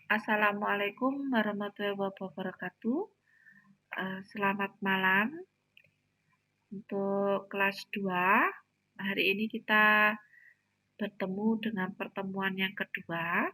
Assalamualaikum warahmatullahi wabarakatuh. Selamat malam untuk kelas 2. Hari ini kita bertemu dengan pertemuan yang kedua.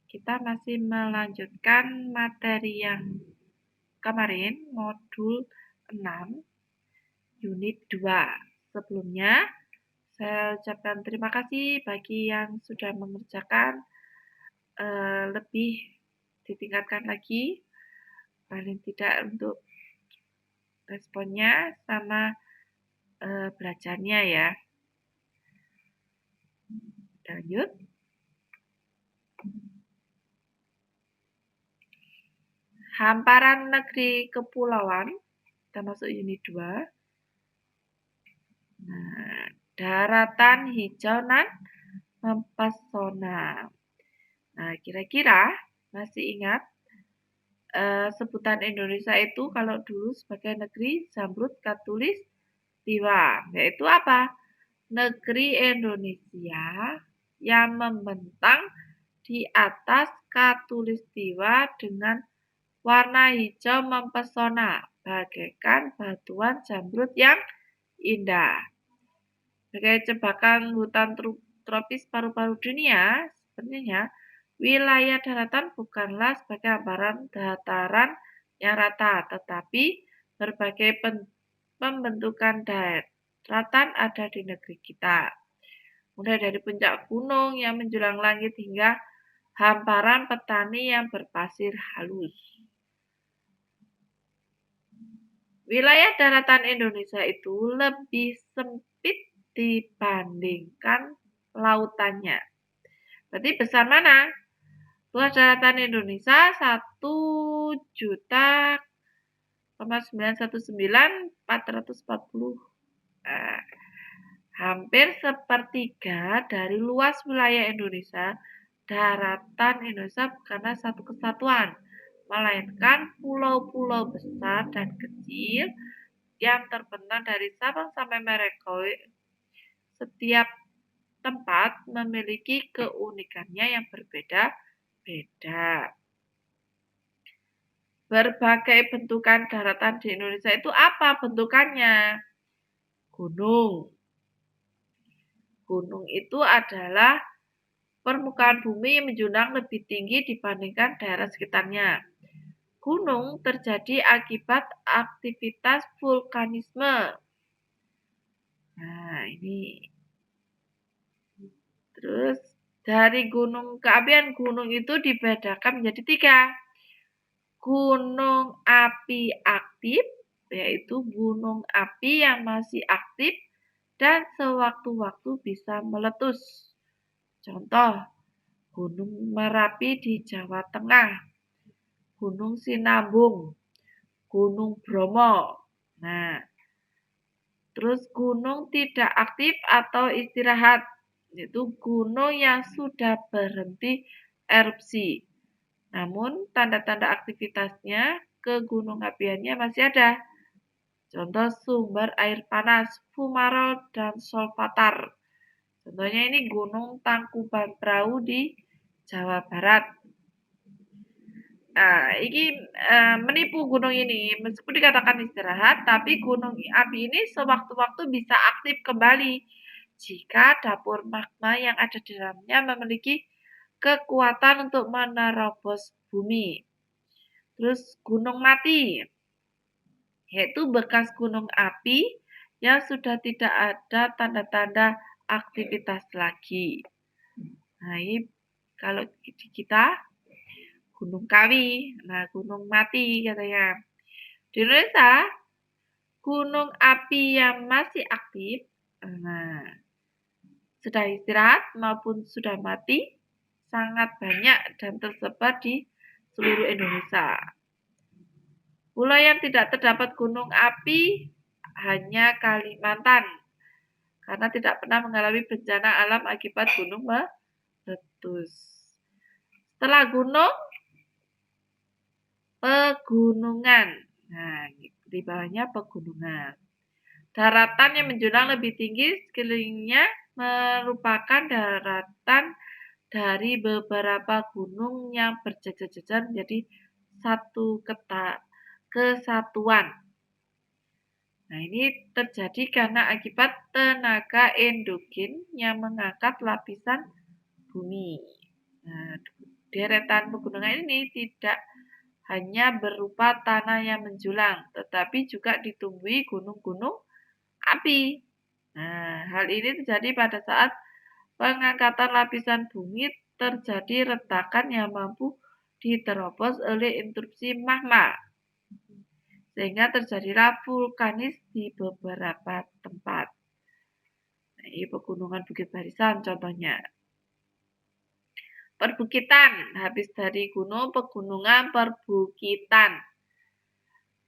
Kita masih melanjutkan materi yang kemarin, modul 6, unit 2. Sebelumnya, saya ucapkan terima kasih bagi yang sudah mengerjakan. Lebih ditingkatkan lagi, paling tidak untuk responnya sama belajarnya ya. Lanjut. Hamparan negeri kepulauan, kita masuk unit 2. Nah, daratan hijau nan mempesona. Nah, kira-kira masih ingat sebutan Indonesia itu kalau dulu sebagai negeri Zamrud Khatulistiwa, yaitu apa? Negeri Indonesia yang membentang di atas Khatulistiwa dengan warna hijau mempesona, bagaikan batuan Zamrud yang indah. Sebagai jebakan hutan tropis paru-paru dunia, sebenarnya wilayah daratan bukanlah sebagai hamparan dataran yang rata, tetapi berbagai pembentukan daratan ada di negeri kita. Mulai dari puncak gunung yang menjulang langit hingga hamparan petani yang berpasir halus. Wilayah daratan Indonesia itu lebih sempit dibandingkan lautannya. Berarti besar mana? Luas daratan Indonesia 1.919.440. Hampir sepertiga dari luas wilayah Indonesia. Daratan Indonesia bukanlah satu kesatuan, melainkan pulau-pulau besar dan kecil yang terbentang dari Sabang sampai Merauke. Setiap tempat memiliki keunikannya yang berbeda-beda. Berbagai bentukan daratan di Indonesia itu apa bentukannya? Gunung. Gunung itu adalah permukaan bumi yang menjulang lebih tinggi dibandingkan daerah sekitarnya. Gunung terjadi akibat aktivitas vulkanisme. Nah, ini. Terus, dari gunung keapian, gunung itu dibedakan menjadi 3. Gunung api aktif, yaitu gunung api yang masih aktif dan sewaktu-waktu bisa meletus. Contoh, Gunung Merapi di Jawa Tengah, Gunung Sinabung, Gunung Bromo. Nah, terus gunung tidak aktif atau istirahat, yaitu gunung yang sudah berhenti erupsi. Namun, tanda-tanda aktivitasnya ke gunung apiannya masih ada. Contoh sumber air panas, Fumarol dan Solvatar. Contohnya ini Gunung Tangkuban Perahu di Jawa Barat. Nah, ini menipu gunung ini. Meskipun dikatakan istirahat, tapi gunung api ini sewaktu-waktu bisa aktif kembali jika dapur magma yang ada di dalamnya memiliki kekuatan untuk menerobos bumi. Terus gunung mati, yaitu bekas gunung api yang sudah tidak ada tanda-tanda aktivitas lagi. Nah, ini kalau di kita Gunung Kawi, nah gunung mati katanya. Di Indonesia, gunung api yang masih aktif, nah, sudah istirahat maupun sudah mati, sangat banyak dan tersebar di seluruh Indonesia. Pulau yang tidak terdapat gunung api hanya Kalimantan, karena tidak pernah mengalami bencana alam akibat gunung meletus. Setelah gunung, pegunungan. Nah, di bawahnya pegunungan. Daratan yang menjulang lebih tinggi sekelilingnya merupakan daratan dari beberapa gunung yang berjejer-jejer menjadi satu kesatuan. Nah, ini terjadi karena akibat tenaga endogen yang mengangkat lapisan bumi. Nah, deretan pegunungan ini tidak hanya berupa tanah yang menjulang, tetapi juga ditumbuhi gunung-gunung api. Nah, hal ini terjadi pada saat pengangkatan lapisan bumi terjadi retakan yang mampu diterobos oleh interupsi magma, sehingga terjadilah vulkanis di beberapa tempat. Nah, ini pegunungan Bukit Barisan contohnya. Perbukitan, habis dari gunung, pegunungan perbukitan.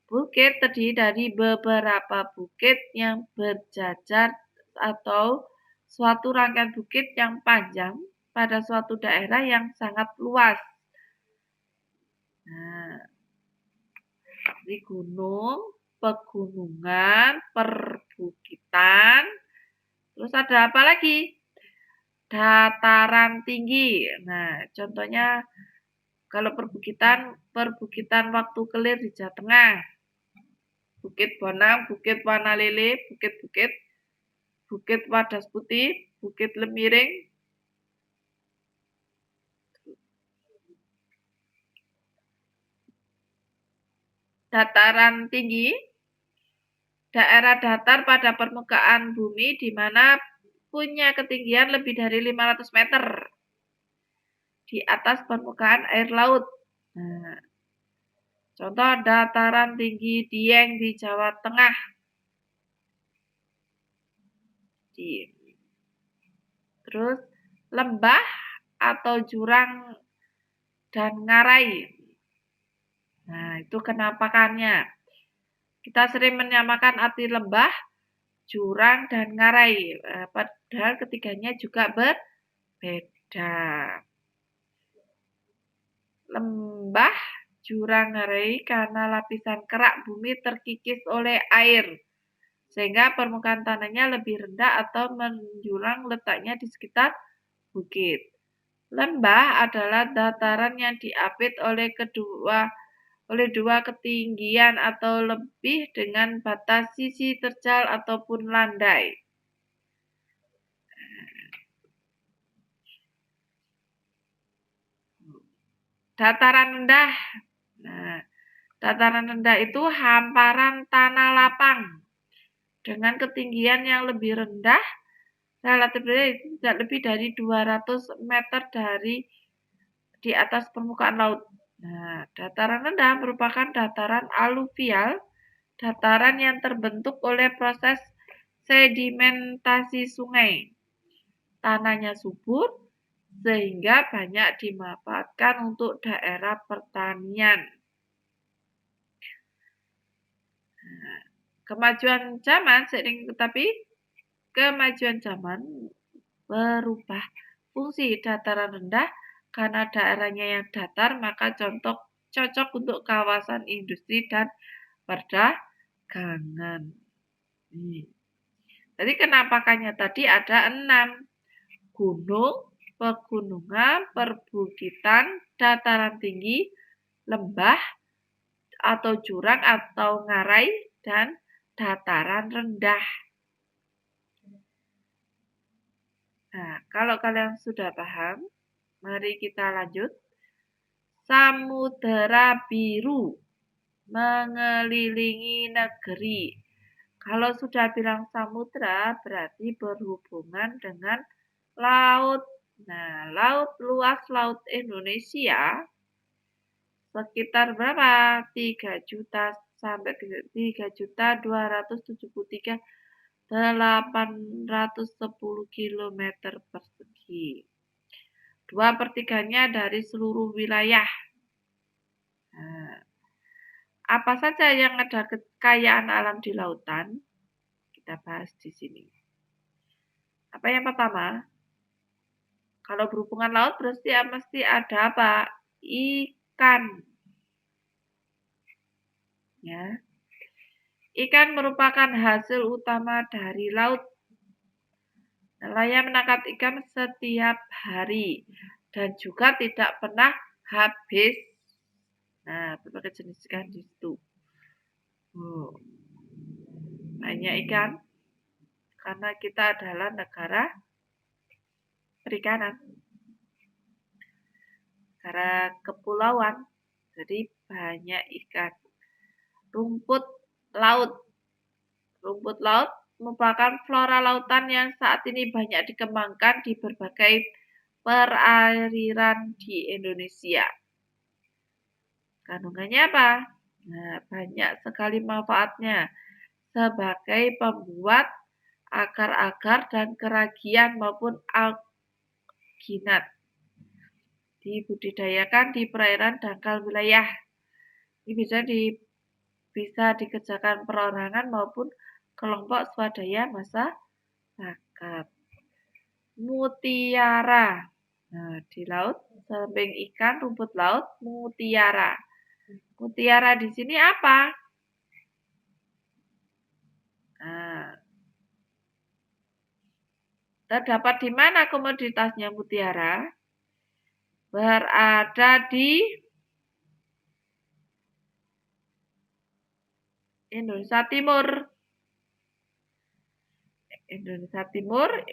Bukit terdiri dari beberapa bukit yang berjajar atau suatu rangkaian bukit yang panjang pada suatu daerah yang sangat luas. Nah, di gunung, pegunungan, perbukitan, terus ada apa lagi? Dataran tinggi. Nah, contohnya kalau perbukitan waktu kelir di Jawa Tengah. Bukit Bonang, Bukit Wanalele, Bukit-Bukit, Bukit Wadas Putih, Bukit Lemiring. Dataran tinggi, daerah datar pada permukaan bumi di mana punya ketinggian lebih dari 500 meter di atas permukaan air laut. Nah, contoh dataran tinggi Dieng di Jawa Tengah. Terus lembah atau jurang dan ngarai. Nah, itu kenampakannya. Kita sering menyamakan arti lembah, jurang, dan ngarai. Padahal ketiganya juga berbeda. Lembah, jurang, ngarai karena lapisan kerak bumi terkikis oleh air, sehingga permukaan tanahnya lebih rendah atau menjulang letaknya di sekitar bukit. Lembah adalah dataran yang diapit oleh dua ketinggian atau lebih dengan batas sisi terjal ataupun landai. Dataran rendah. Nah, dataran rendah itu hamparan tanah lapang dengan ketinggian yang lebih rendah, relatif tidak lebih dari 200 meter di atas permukaan laut. Nah, dataran rendah merupakan dataran aluvial, dataran yang terbentuk oleh proses sedimentasi sungai. Tanahnya subur, sehingga banyak dimanfaatkan untuk daerah pertanian. Nah, kemajuan zaman berubah fungsi dataran rendah karena daerahnya yang datar, maka cocok untuk kawasan industri dan perdagangan. Jadi kenampakannya tadi ada 6. Gunung, pegunungan, perbukitan, dataran tinggi, lembah atau jurang atau ngarai, dan dataran rendah. Nah, kalau kalian sudah paham, mari kita lanjut. Samudera biru mengelilingi negeri. Kalau sudah bilang samudera, berarti berhubungan dengan laut. Nah, luas laut Indonesia sekitar berapa? 3 juta sampai 3.273.810 km persegi. 2/3-nya dari seluruh wilayah. Nah, apa saja yang ada kekayaan alam di lautan? Kita bahas di sini. Apa yang pertama? Kalau berhubungan laut berarti mesti ada apa? Ikan. Ya. Ikan merupakan hasil utama dari laut. Nelayan menangkap ikan setiap hari. dan juga tidak pernah habis. Nah, berbagai jenis ikan di situ. Banyak ikan karena kita adalah negara perikanan, negara kepulauan, jadi banyak ikan. Rumput laut. Rumput laut merupakan flora lautan yang saat ini banyak dikembangkan di berbagai perairan di Indonesia. Kandungannya apa? Nah, banyak sekali manfaatnya sebagai pembuat agar-agar dan keragian maupun alginat. Dibudidayakan di perairan dangkal wilayah. Ini bisa dikerjakan perorangan maupun kelompok swadaya masyarakat. Mutiara. Nah, di laut, samping ikan, rumput laut, mutiara. Mutiara di sini apa? Nah, terdapat di mana komoditasnya mutiara? Berada di Indonesia Timur.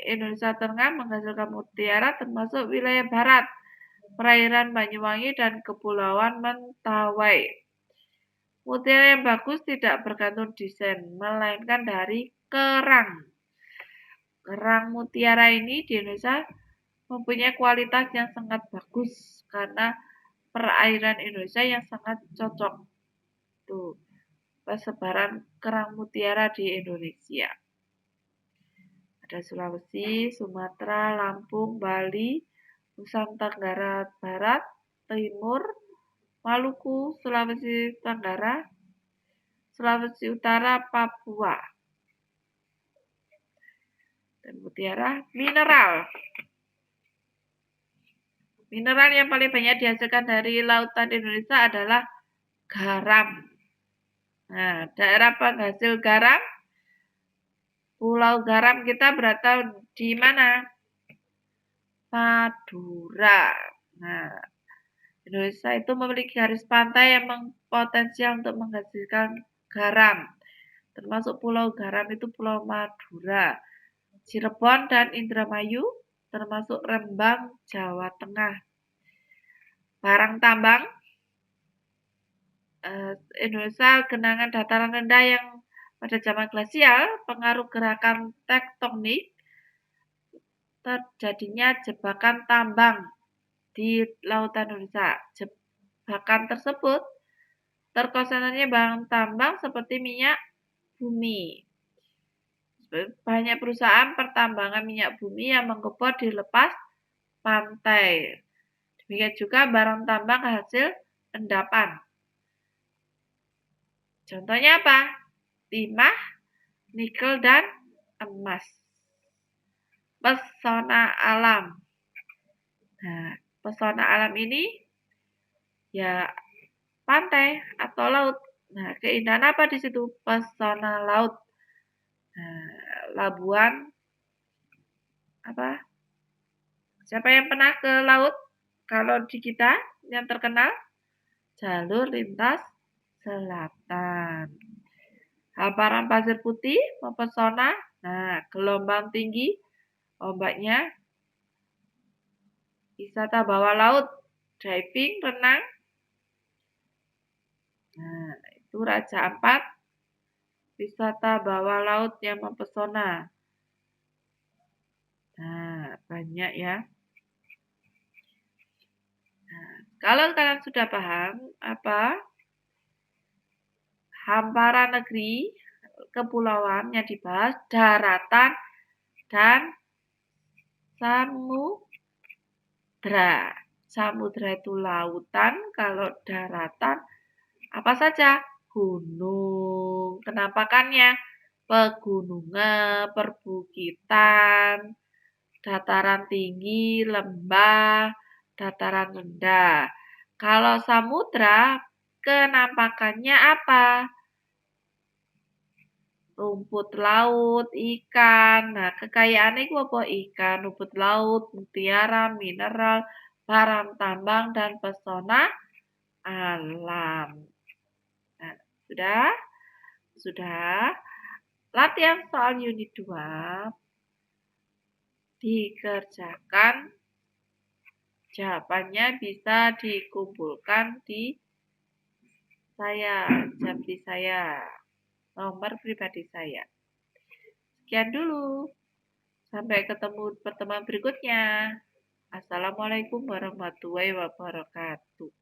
Indonesia Tengah menghasilkan mutiara termasuk wilayah barat, perairan Banyuwangi dan Kepulauan Mentawai. Mutiara yang bagus tidak bergantung desain, melainkan dari kerang. Kerang mutiara ini di Indonesia mempunyai kualitas yang sangat bagus karena perairan Indonesia yang sangat cocok. Tuh, persebaran kerang mutiara di Indonesia. Ada Sulawesi, Sumatera, Lampung, Bali, Nusa Tenggara Barat, Timur, Maluku, Sulawesi Tenggara, Sulawesi Utara, Papua. Dan mutiara mineral. Mineral yang paling banyak dihasilkan dari lautan Indonesia adalah garam. Nah, daerah penghasil garam, pulau garam kita berada di mana? Madura. Nah, Indonesia itu memiliki garis pantai yang potensial untuk menghasilkan garam. Termasuk pulau garam itu Pulau Madura, Cirebon dan Indramayu, termasuk Rembang, Jawa Tengah. Barang tambang, Indonesia genangan dataran rendah yang pada zaman glasial, pengaruh gerakan tektonik, terjadinya jebakan tambang di lautan Indonesia. Jebakan tersebut terkonsentrasinya barang tambang seperti minyak bumi. Banyak perusahaan pertambangan minyak bumi yang mengebor di lepas pantai. Demikian juga barang tambang hasil endapan. Contohnya apa? Timah, nikel, dan emas. Pesona alam. Nah, pesona alam ini ya pantai atau laut. Nah, keindahan apa di situ? Pesona laut. Nah, labuan apa? Siapa yang pernah ke laut? Kalau di kita yang terkenal jalur lintas selatan. Hamparan pasir putih mempesona. Nah, gelombang tinggi, ombaknya, wisata bawah laut, diving, renang. Nah, itu Raja Ampat, wisata bawah laut yang mempesona. Nah, banyak ya. Nah, kalau kalian sudah paham apa hamparan negeri, kepulauan yang dibahas, daratan, dan samudra. Samudra itu lautan, kalau daratan apa saja? Gunung. Kenampakannya? Pegunungan, perbukitan, dataran tinggi, lembah, dataran rendah. Kalau samudra, kenampakannya apa? Rumput laut, ikan. Nah, kekayaan itu apa? Ikan, rumput laut, mutiara, mineral, barang tambang dan pesona alam. Nah, sudah? Sudah. Latihan soal unit 2 dikerjakan. Jawabannya bisa dikumpulkan di saya, nomor pribadi saya. Sekian dulu. Sampai ketemu pertemuan berikutnya. Assalamualaikum warahmatullahi wabarakatuh.